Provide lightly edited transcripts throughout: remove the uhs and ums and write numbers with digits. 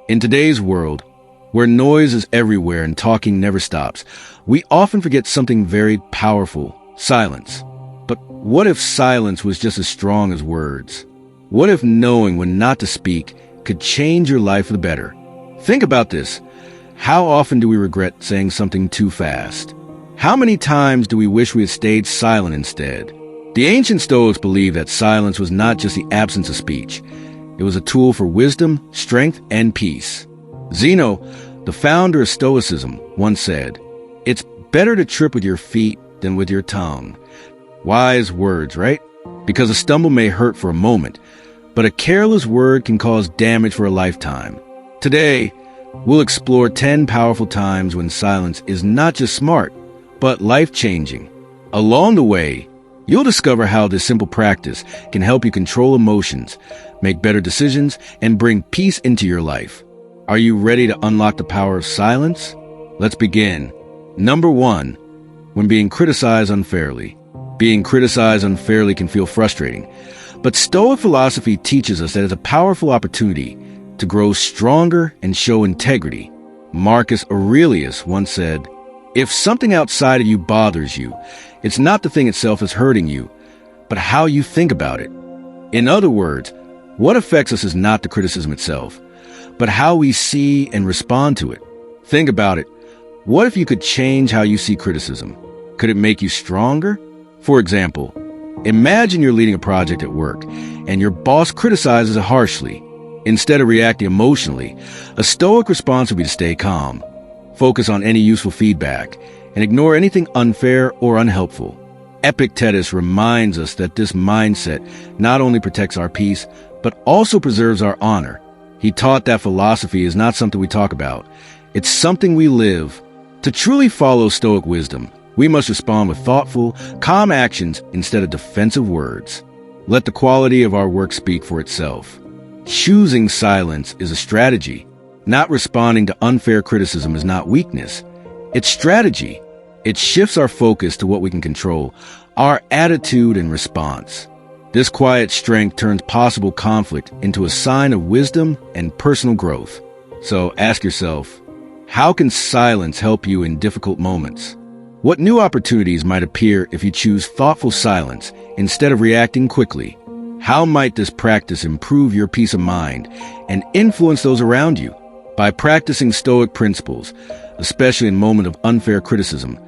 In today's world, where noise is everywhere and talking never stops, we often forget something very powerful: silence. But what if silence was just as strong as words? What if knowing when not to speak could change your life for the better? Think about this. How often do we regret saying something too fast? How many times do we wish we had stayed silent instead? The ancient Stoics believed that silence was not just the absence of speech. It was a tool for wisdom, strength, and peace. Zeno, the founder of Stoicism, once said, "It's better to trip with your feet than with your tongue." Wise words, right? Because a stumble may hurt for a moment, but a careless word can cause damage for a lifetime. Today, we'll explore 10 powerful times when silence is not just smart, but life-changing. Along the way, you'll discover how this simple practice can help you control emotions, make better decisions, and bring peace into your life. Are you ready to unlock the power of silence? Let's begin. Number 1, when being criticized unfairly. Being criticized unfairly can feel frustrating, but Stoic philosophy teaches us that it's a powerful opportunity to grow stronger and show integrity. Marcus Aurelius once said, "If something outside of you bothers you, it's not the thing itself that's hurting you, but how you think about it." In other words, what affects us is not the criticism itself, but how we see and respond to it. Think about it. What if you could change how you see criticism? Could it make you stronger? For example, imagine you're leading a project at work and your boss criticizes it harshly. Instead of reacting emotionally, a Stoic response would be to stay calm, focus on any useful feedback, and ignore anything unfair or unhelpful. Epictetus reminds us that this mindset not only protects our peace, but also preserves our honor. He taught that philosophy is not something we talk about. It's something we live. To truly follow Stoic wisdom, we must respond with thoughtful, calm actions instead of defensive words. Let the quality of our work speak for itself. Choosing silence is a strategy. Not responding to unfair criticism is not weakness. It's strategy. It shifts our focus to what we can control, our attitude and response. This quiet strength turns possible conflict into a sign of wisdom and personal growth. So ask yourself, how can silence help you in difficult moments? What new opportunities might appear if you choose thoughtful silence instead of reacting quickly? How might this practice improve your peace of mind and influence those around you? By practicing Stoic principles, especially in moments of unfair criticism,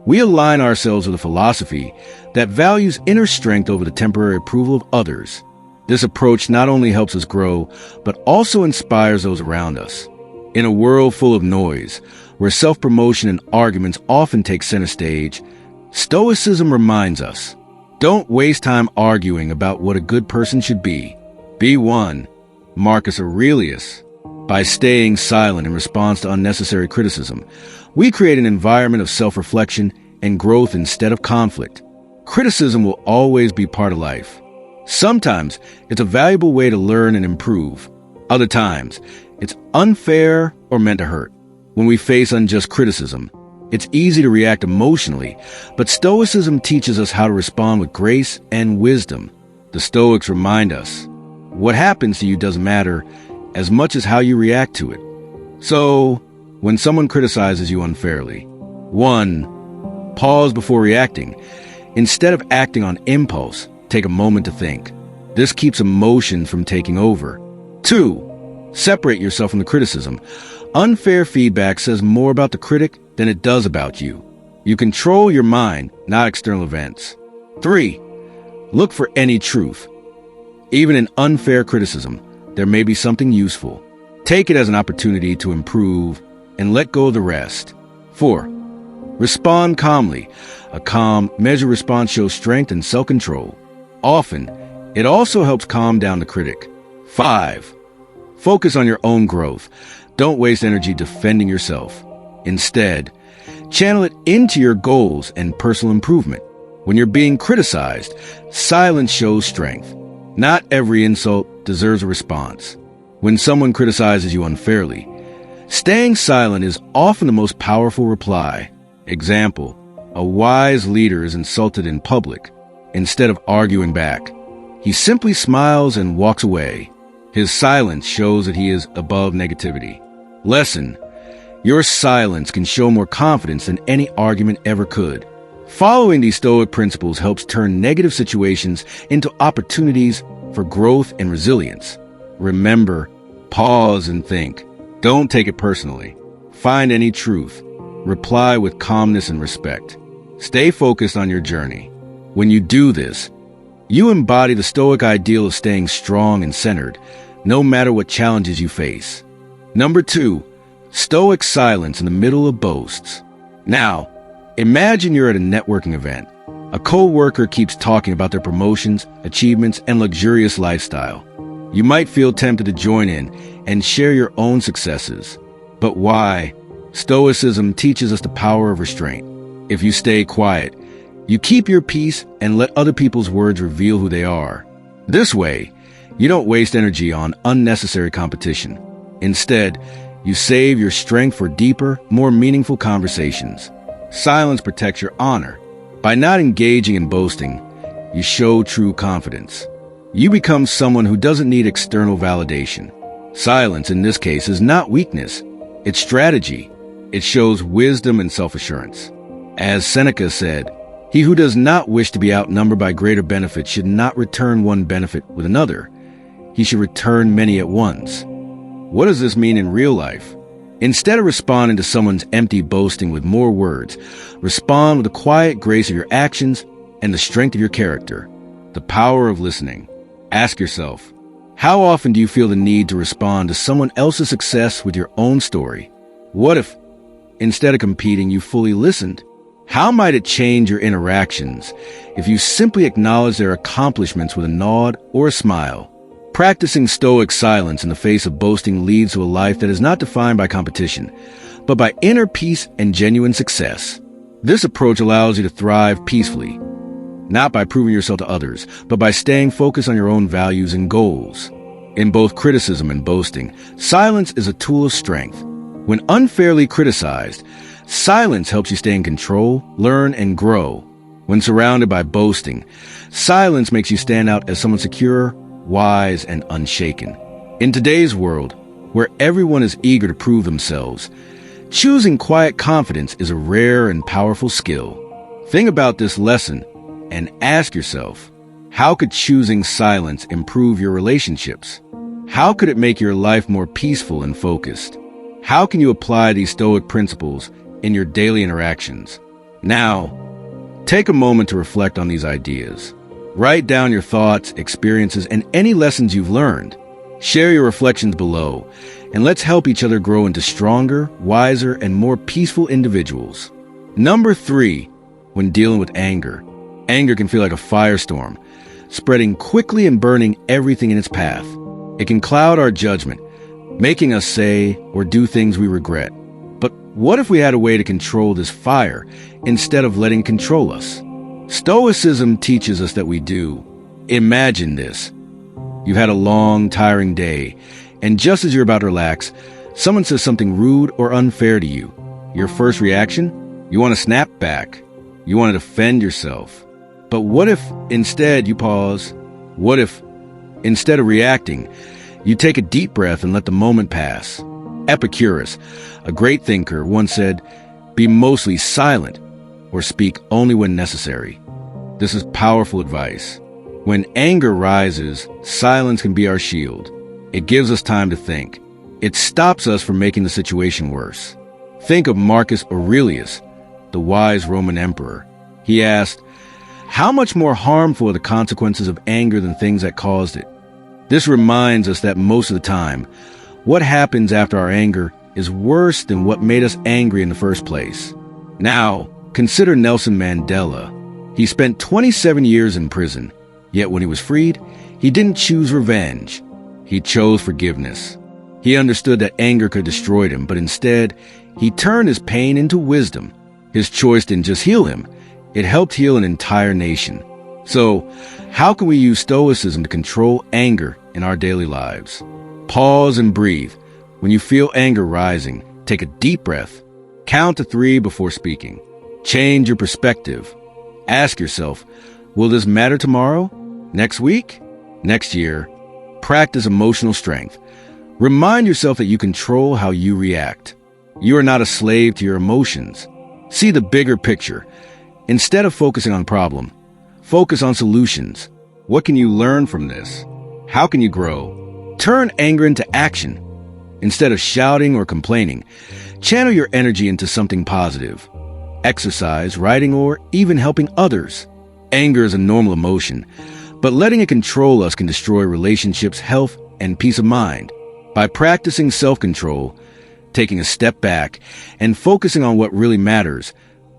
we align ourselves with a philosophy that values inner strength over the temporary approval of others. This approach not only helps us grow, but also inspires those around us. In a world full of noise, where self-promotion and arguments often take center stage, Stoicism reminds us, don't waste time arguing about what a good person should be. Be one. Marcus Aurelius. By staying silent in response to unnecessary criticism, we create an environment of self-reflection and growth instead of conflict. Criticism will always be part of life. Sometimes it's a valuable way to learn and improve. Other times, it's unfair or meant to hurt. When we face unjust criticism, it's easy to react emotionally, but Stoicism teaches us how to respond with grace and wisdom. The Stoics remind us, what happens to you doesn't matter as much as how you react to it. So, when someone criticizes you unfairly, 1. Pause before reacting. Instead of acting on impulse, take a moment to think. This keeps emotions from taking over. 2. Separate yourself from the criticism. Unfair feedback says more about the critic than it does about you. You control your mind, not external events. 3. Look for any truth. Even in unfair criticism, there may be something useful. Take it as an opportunity to improve and let go of the rest. 4. Respond calmly. A calm, measured response shows strength and self-control. Often, it also helps calm down the critic. 5. Focus on your own growth. Don't waste energy defending yourself. Instead, channel it into your goals and personal improvement. When you're being criticized, silence shows strength. Not every insult deserves a response. When someone criticizes you unfairly, staying silent is often the most powerful reply. Example, a wise leader is insulted in public. Instead of arguing back, he simply smiles and walks away. His silence shows that he is above negativity. Lesson: your silence can show more confidence than any argument ever could. Following these Stoic principles helps turn negative situations into opportunities for growth and resilience. Remember, pause and think. Don't take it personally. Find any truth. Reply with calmness and respect. Stay focused on your journey. When you do this, you embody the Stoic ideal of staying strong and centered, no matter what challenges you face. Number 2, Stoic silence in the middle of boasts. Now, imagine you're at a networking event. A co-worker keeps talking about their promotions, achievements, and luxurious lifestyle. You might feel tempted to join in and share your own successes. But why? Stoicism teaches us the power of restraint. If you stay quiet, you keep your peace and let other people's words reveal who they are. This way, you don't waste energy on unnecessary competition. Instead, you save your strength for deeper, more meaningful conversations. Silence protects your honor. By not engaging in boasting, you show true confidence. You become someone who doesn't need external validation. Silence, in this case, is not weakness. It's strategy. It shows wisdom and self-assurance. As Seneca said, he who does not wish to be outnumbered by greater benefits should not return one benefit with another. He should return many at once. What does this mean in real life? Instead of responding to someone's empty boasting with more words, respond with the quiet grace of your actions and the strength of your character. The power of listening. Ask yourself, how often do you feel the need to respond to someone else's success with your own story? What if, instead of competing, you fully listened? How might it change your interactions if you simply acknowledge their accomplishments with a nod or a smile? Practicing Stoic silence in the face of boasting leads to a life that is not defined by competition, but by inner peace and genuine success. This approach allows you to thrive peacefully, not by proving yourself to others, but by staying focused on your own values and goals. In both criticism and boasting, silence is a tool of strength. When unfairly criticized, silence helps you stay in control, learn, and grow. When surrounded by boasting, silence makes you stand out as someone secure, wise, and unshaken. In today's world, where everyone is eager to prove themselves, choosing quiet confidence is a rare and powerful skill. Think about this lesson and ask yourself, how could choosing silence improve your relationships? How could it make your life more peaceful and focused? How can you apply these Stoic principles in your daily interactions? Now, take a moment to reflect on these ideas. Write down your thoughts, experiences, and any lessons you've learned. Share your reflections below, and let's help each other grow into stronger, wiser, and more peaceful individuals. Number 3, when dealing with anger. Anger can feel like a firestorm, spreading quickly and burning everything in its path. It can cloud our judgment, making us say or do things we regret. But what if we had a way to control this fire instead of letting it control us? Stoicism teaches us that we do. Imagine this. You've had a long, tiring day, and just as you're about to relax, someone says something rude or unfair to you. Your first reaction? You want to snap back. You want to defend yourself. But what if instead you pause? What if, instead of reacting, you take a deep breath and let the moment pass? Epictetus, a great thinker, once said, "Be mostly silent, or speak only when necessary." This is powerful advice. When anger rises, silence can be our shield. It gives us time to think. It stops us from making the situation worse. Think of Marcus Aurelius, the wise Roman emperor. He asked, how much more harmful are the consequences of anger than things that caused it? This reminds us that most of the time, what happens after our anger is worse than what made us angry in the first place. Now, consider Nelson Mandela. He spent 27 years in prison, yet when he was freed, he didn't choose revenge. He chose forgiveness. He understood that anger could destroy him, but instead, he turned his pain into wisdom. His choice didn't just heal him, it helped heal an entire nation. So, how can we use Stoicism to control anger in our daily lives? Pause and breathe. When you feel anger rising, take a deep breath. Count to 3 before speaking. Change your perspective. Ask yourself, will this matter tomorrow? Next week? Next year? Practice emotional strength. Remind yourself that you control how you react. You are not a slave to your emotions. See the bigger picture. Instead of focusing on problem, focus on solutions. What can you learn from this? How can you grow? Turn anger into action. Instead of shouting or complaining, channel your energy into something positive. Exercise, writing, or even helping others. Anger is a normal emotion, but letting it control us can destroy relationships, health, and peace of mind. By practicing self-control, taking a step back, and focusing on what really matters,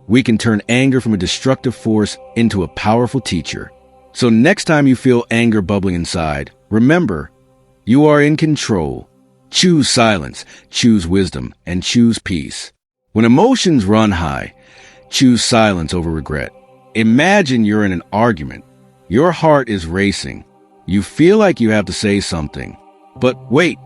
we can turn anger from a destructive force into a powerful teacher. So next time you feel anger bubbling inside, remember, you are in control. Choose silence, choose wisdom, and choose peace. When emotions run high, choose silence over regret. Imagine you're in an argument. Your heart is racing. You feel like you have to say something. But wait,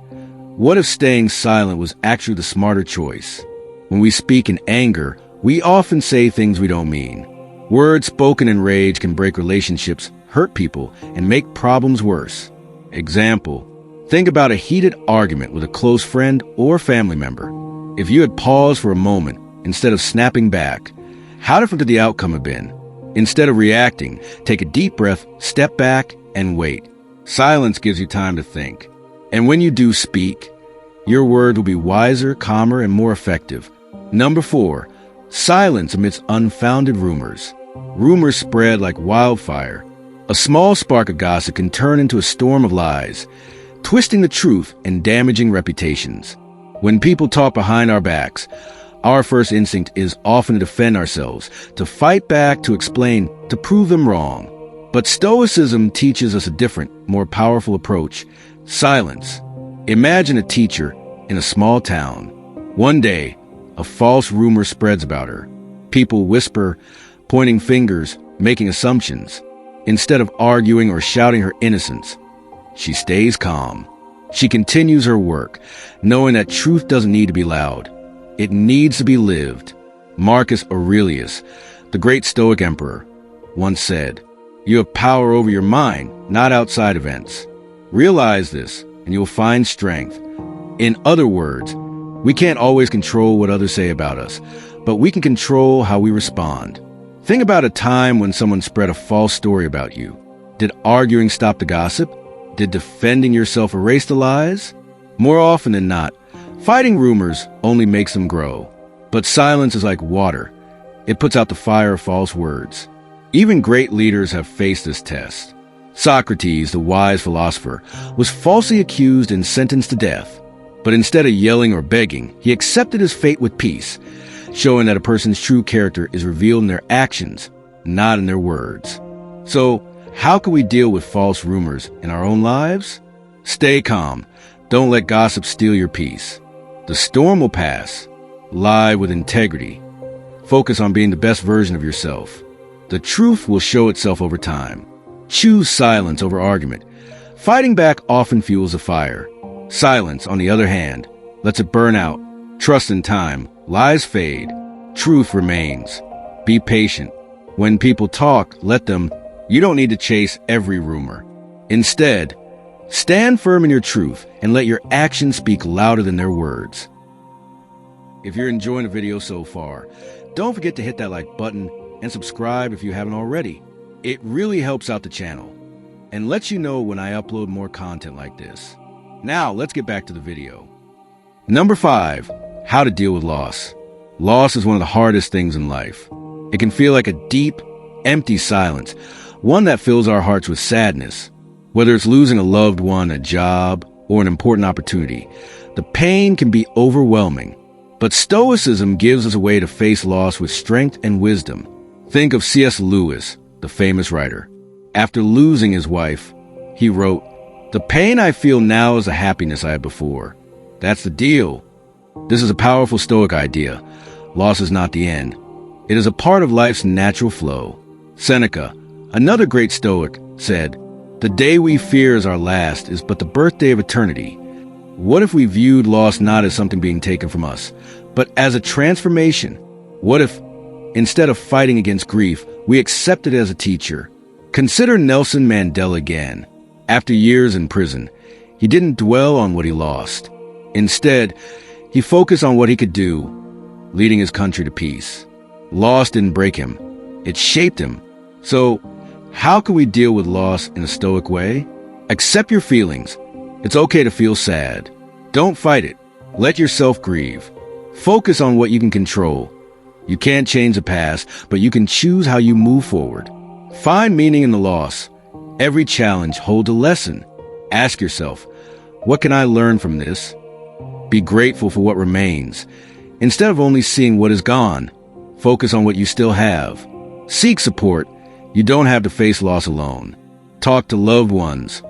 what if staying silent was actually the smarter choice? When we speak in anger, we often say things we don't mean. Words spoken in rage can break relationships, hurt people, and make problems worse. Example, think about a heated argument with a close friend or family member. If you had paused for a moment instead of snapping back, how different could the outcome have been? Instead of reacting, take a deep breath, step back, and wait. Silence gives you time to think. And when you do speak, your word will be wiser, calmer, and more effective. Number 4, silence amidst unfounded rumors. Rumors spread like wildfire. A small spark of gossip can turn into a storm of lies, twisting the truth and damaging reputations. When people talk behind our backs, our first instinct is often to defend ourselves, to fight back, to explain, to prove them wrong. But Stoicism teaches us a different, more powerful approach: silence. Imagine a teacher in a small town. One day, a false rumor spreads about her. People whisper, pointing fingers, making assumptions. Instead of arguing or shouting her innocence, she stays calm. She continues her work, knowing that truth doesn't need to be loud. It needs to be lived. Marcus Aurelius, the great Stoic emperor, once said, "You have power over your mind, not outside events." Realize this, and you'll find strength. In other words, we can't always control what others say about us, but we can control how we respond. Think about a time when someone spread a false story about you. Did arguing stop the gossip? Did defending yourself erase the lies? More often than not, fighting rumors only makes them grow. But silence is like water. It puts out the fire of false words. Even great leaders have faced this test. Socrates, the wise philosopher, was falsely accused and sentenced to death. But instead of yelling or begging, he accepted his fate with peace, showing that a person's true character is revealed in their actions, not in their words. So, how can we deal with false rumors in our own lives? Stay calm. Don't let gossip steal your peace. The storm will pass. Lie with integrity. Focus on being the best version of yourself. The truth will show itself over time. Choose silence over argument. Fighting back often fuels a fire. Silence, on the other hand, lets it burn out. Trust in time. Lies fade. Truth remains. Be patient. When people talk, let them. You don't need to chase every rumor. Instead, stand firm in your truth and let your actions speak louder than their words. If you're enjoying the video so far, don't forget to hit that like button and subscribe if you haven't already. It really helps out the channel and lets you know when I upload more content like this. Now, let's get back to the video. Number 5, how to deal with loss. Loss is one of the hardest things in life. It can feel like a deep, empty silence, one that fills our hearts with sadness. Whether it's losing a loved one, a job, or an important opportunity, the pain can be overwhelming. But Stoicism gives us a way to face loss with strength and wisdom. Think of C.S. Lewis, the famous writer. After losing his wife, he wrote, "The pain I feel now is the happiness I had before." That's the deal. This is a powerful Stoic idea. Loss is not the end. It is a part of life's natural flow. Seneca, another great Stoic, said, "The day we fear as our last is but the birthday of eternity." What if we viewed loss not as something being taken from us, but as a transformation? What if, instead of fighting against grief, we accept it as a teacher? Consider Nelson Mandela again. After years in prison, He didn't dwell on what he lost. Instead, he focused on what he could do, leading his country to peace. Loss didn't break him. It shaped him. So, how can we deal with loss in a Stoic way? Accept your feelings. It's okay to feel sad. Don't fight it. Let yourself grieve. Focus on what you can control. You can't change the past, but you can choose how you move forward. Find meaning in the loss. Every challenge holds a lesson. Ask yourself, what can I learn from this? Be grateful for what remains. Instead of only seeing what is gone, focus on what you still have. Seek support. You don't have to face loss alone. Talk to loved ones.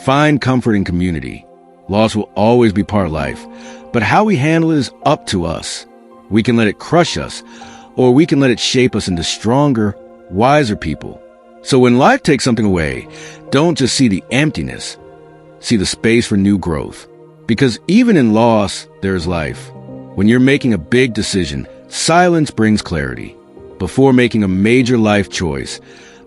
Find comfort in community. Loss will always be part of life, but how we handle it is up to us. We can let it crush us, or we can let it shape us into stronger, wiser people. So when life takes something away, don't just see the emptiness. See the space for new growth. Because even in loss, there is life. When you're making a big decision, silence brings clarity. Before making a major life choice,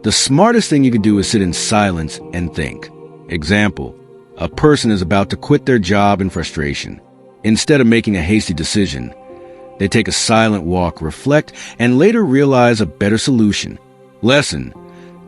the smartest thing you can do is sit in silence and think. Example, a person is about to quit their job in frustration. Instead of making a hasty decision, they take a silent walk, reflect, and later realize a better solution. Lesson: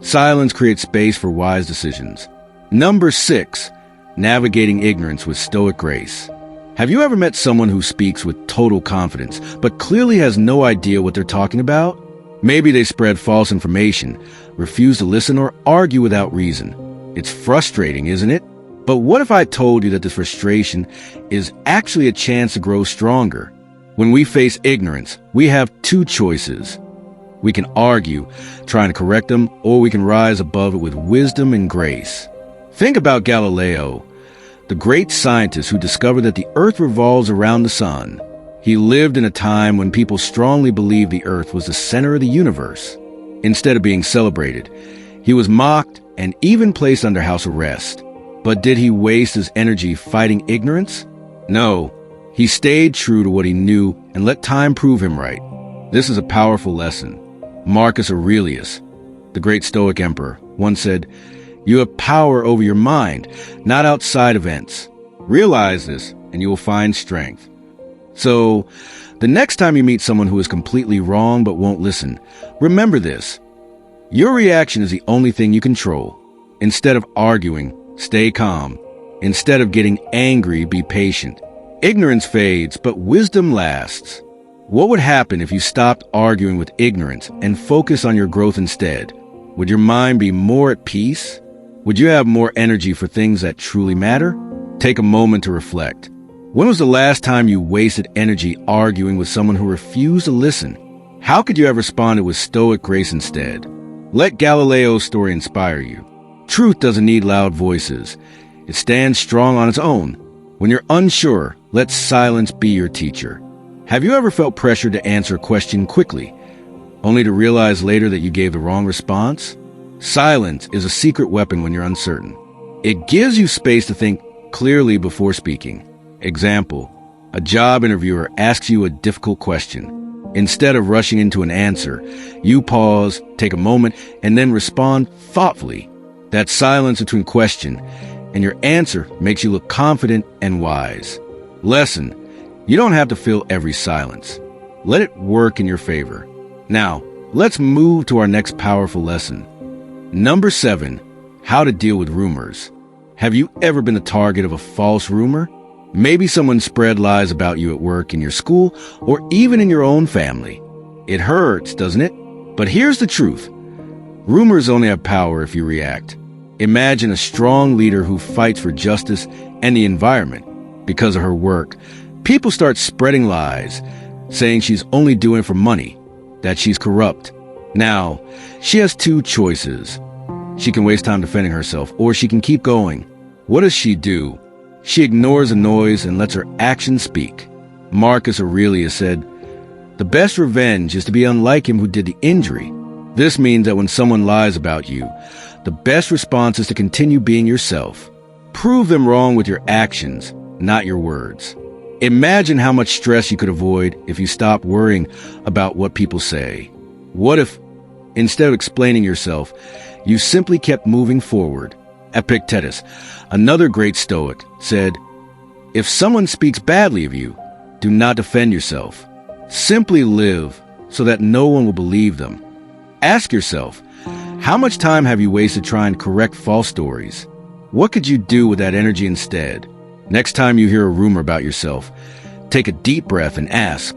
silence creates space for wise decisions. Number 6, navigating ignorance with Stoic grace. Have you ever met someone who speaks with total confidence, but clearly has no idea what they're talking about? Maybe they spread false information, refuse to listen, or argue without reason. It's frustrating, isn't it? But what if I told you that this frustration is actually a chance to grow stronger? When we face ignorance, we have two choices. We can argue, trying to correct them, or we can rise above it with wisdom and grace. Think about Galileo, the great scientist who discovered that the earth revolves around the sun. He lived in a time when people strongly believed the earth was the center of the universe. Instead of being celebrated, he was mocked and even placed under house arrest. But did he waste his energy fighting ignorance? No. He stayed true to what he knew and let time prove him right. This is a powerful lesson. Marcus Aurelius, the great Stoic emperor, once said, "You have power over your mind, not outside events. Realize this, and you will find strength." So, the next time you meet someone who is completely wrong but won't listen, remember this. Your reaction is the only thing you control. Instead of arguing, stay calm. Instead of getting angry, be patient. Ignorance fades, but wisdom lasts. What would happen if you stopped arguing with ignorance and focused on your growth instead? Would your mind be more at peace? Would you have more energy for things that truly matter? Take a moment to reflect. When was the last time you wasted energy arguing with someone who refused to listen? How could you have responded with Stoic grace instead? Let Galileo's story inspire you. Truth doesn't need loud voices. It stands strong on its own. When you're unsure, let silence be your teacher. Have you ever felt pressure to answer a question quickly, only to realize later that you gave the wrong response? Silence is a secret weapon when you're uncertain. It gives you space to think clearly before speaking. Example, a job interviewer asks you a difficult question. Instead of rushing into an answer, you pause, take a moment, and then respond thoughtfully. That silence between question and your answer makes you look confident and wise. Lesson: you don't have to fill every silence. Let it work in your favor. Now, let's move to our next powerful lesson. Number 7, how to deal with rumors. Have you ever been the target of a false rumor? Maybe someone spread lies about you at work, in your school, or even in your own family. It hurts, doesn't it? But here's the truth. Rumors only have power if you react. Imagine a strong leader who fights for justice and the environment. Because of her work, people start spreading lies, saying she's only doing it for money, that she's corrupt. Now, she has two choices. She can waste time defending herself, or she can keep going. What does she do? She ignores the noise and lets her actions speak. Marcus Aurelius said, "The best revenge is to be unlike him who did the injury." This means that when someone lies about you, the best response is to continue being yourself. Prove them wrong with your actions, not your words. Imagine how much stress you could avoid if you stopped worrying about what people say. What if, instead of explaining yourself, you simply kept moving forward? Epictetus, another great Stoic, said, "If someone speaks badly of you, do not defend yourself. Simply live so that no one will believe them. Ask yourself, how much time have you wasted trying to correct false stories? What could you do with that energy instead? Next time you hear a rumor about yourself, take a deep breath and ask,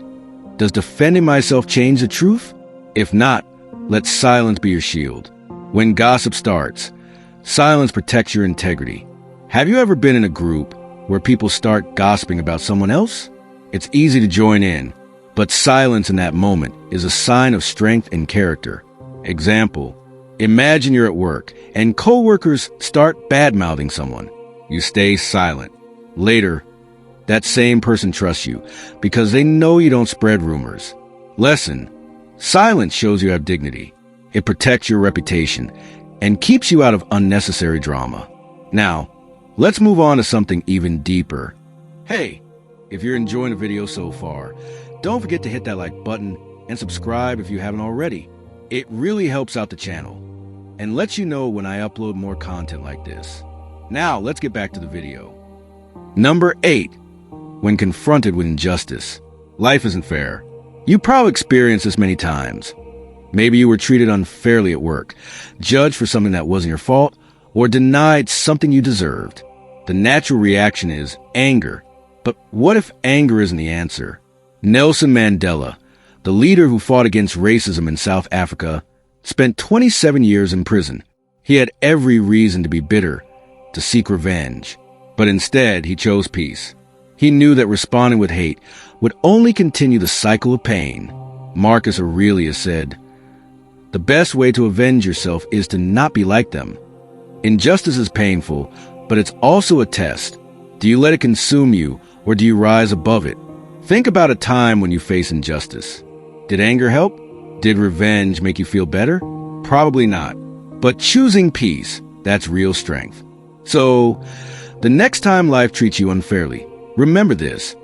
does defending myself change the truth? If not, let silence be your shield. When gossip starts, silence protects your integrity. Have you ever been in a group where people start gossiping about someone else? It's easy to join in, but silence in that moment is a sign of strength and character. Example, imagine you're at work and coworkers start bad-mouthing someone. You stay silent. Later, that same person trusts you because they know you don't spread rumors. Lesson: silence shows you have dignity. It protects your reputation and keeps you out of unnecessary drama. Now, let's move on to something even deeper. Hey, if you're enjoying the video so far, don't forget to hit that like button and subscribe if you haven't already. It really helps out the channel and lets you know when I upload more content like this. Now, let's get back to the video. Number 8. When confronted with injustice. Life isn't fair. You probably experienced this many times. Maybe you were treated unfairly at work, judged for something that wasn't your fault, or denied something you deserved. The natural reaction is anger. But what if anger isn't the answer? Nelson Mandela, the leader who fought against racism in South Africa, spent 27 years in prison. He had every reason to be bitter, to seek revenge. But instead, he chose peace. He knew that responding with hate would only continue the cycle of pain. Marcus Aurelius said, "The best way to avenge yourself is to not be like them." Injustice is painful, but it's also a test. Do you let it consume you, or do you rise above it? Think about a time when you face injustice. Did anger help? Did revenge make you feel better? Probably not. But choosing peace, that's real strength. So, the next time life treats you unfairly, remember this.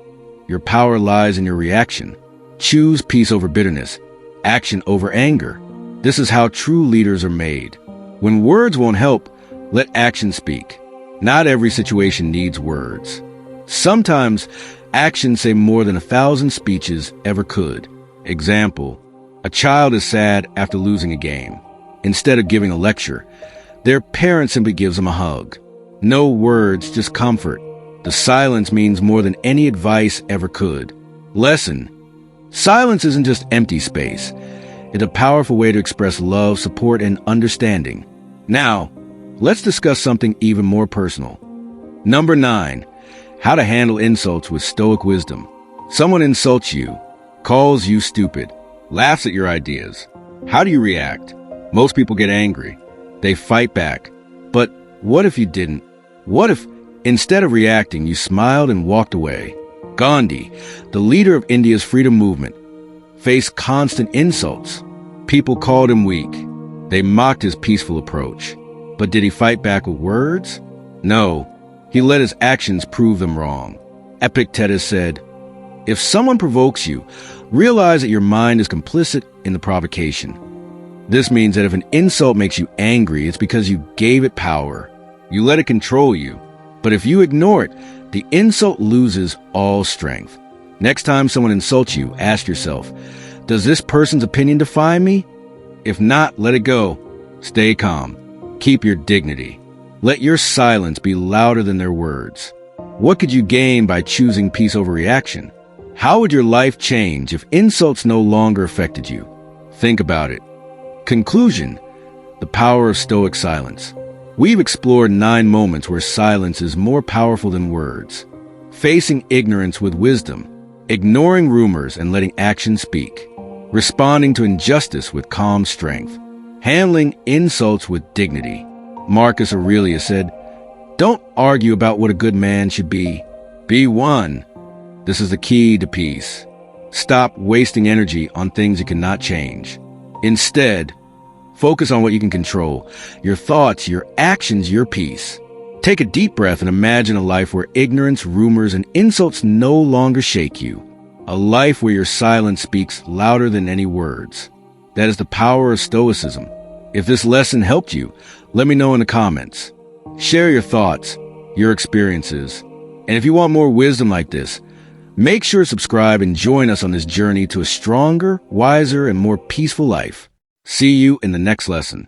Your power lies in your reaction. Choose peace over bitterness, action over anger. This is how true leaders are made. When words won't help, let action speak. Not every situation needs words. Sometimes, actions say more than 1,000 speeches ever could. Example, a child is sad after losing a game. Instead of giving a lecture, their parent simply gives them a hug. No words, just comfort. The silence means more than any advice ever could. Lesson: silence isn't just empty space. It's a powerful way to express love, support, and understanding. Now, let's discuss something even more personal. Number 9. How to handle insults with Stoic wisdom. Someone insults you, calls you stupid, laughs at your ideas. How do you react? Most people get angry. They fight back. But what if you didn't? What if, instead of reacting, you smiled and walked away? Gandhi, the leader of India's freedom movement, faced constant insults. People called him weak. They mocked his peaceful approach. But did he fight back with words? No. He let his actions prove them wrong. Epictetus said, "If someone provokes you, realize that your mind is complicit in the provocation." This means that if an insult makes you angry, it's because you gave it power. You let it control you. But if you ignore it, the insult loses all strength. Next time someone insults you, ask yourself, does this person's opinion define me? If not, let it go. Stay calm. Keep your dignity. Let your silence be louder than their words. What could you gain by choosing peace over reaction? How would your life change if insults no longer affected you? Think about it. Conclusion: the power of Stoic silence. We've explored 9 moments where silence is more powerful than words. Facing ignorance with wisdom, ignoring rumors and letting action speak, responding to injustice with calm strength, handling insults with dignity. Marcus Aurelius said, "Don't argue about what a good man should be. Be one." This is the key to peace. Stop wasting energy on things you cannot change. Instead, focus on what you can control. Your thoughts, your actions, your peace. Take a deep breath and imagine a life where ignorance, rumors, and insults no longer shake you. A life where your silence speaks louder than any words. That is the power of Stoicism. If this lesson helped you, let me know in the comments. Share your thoughts, your experiences. And if you want more wisdom like this, make sure to subscribe and join us on this journey to a stronger, wiser, and more peaceful life. See you in the next lesson.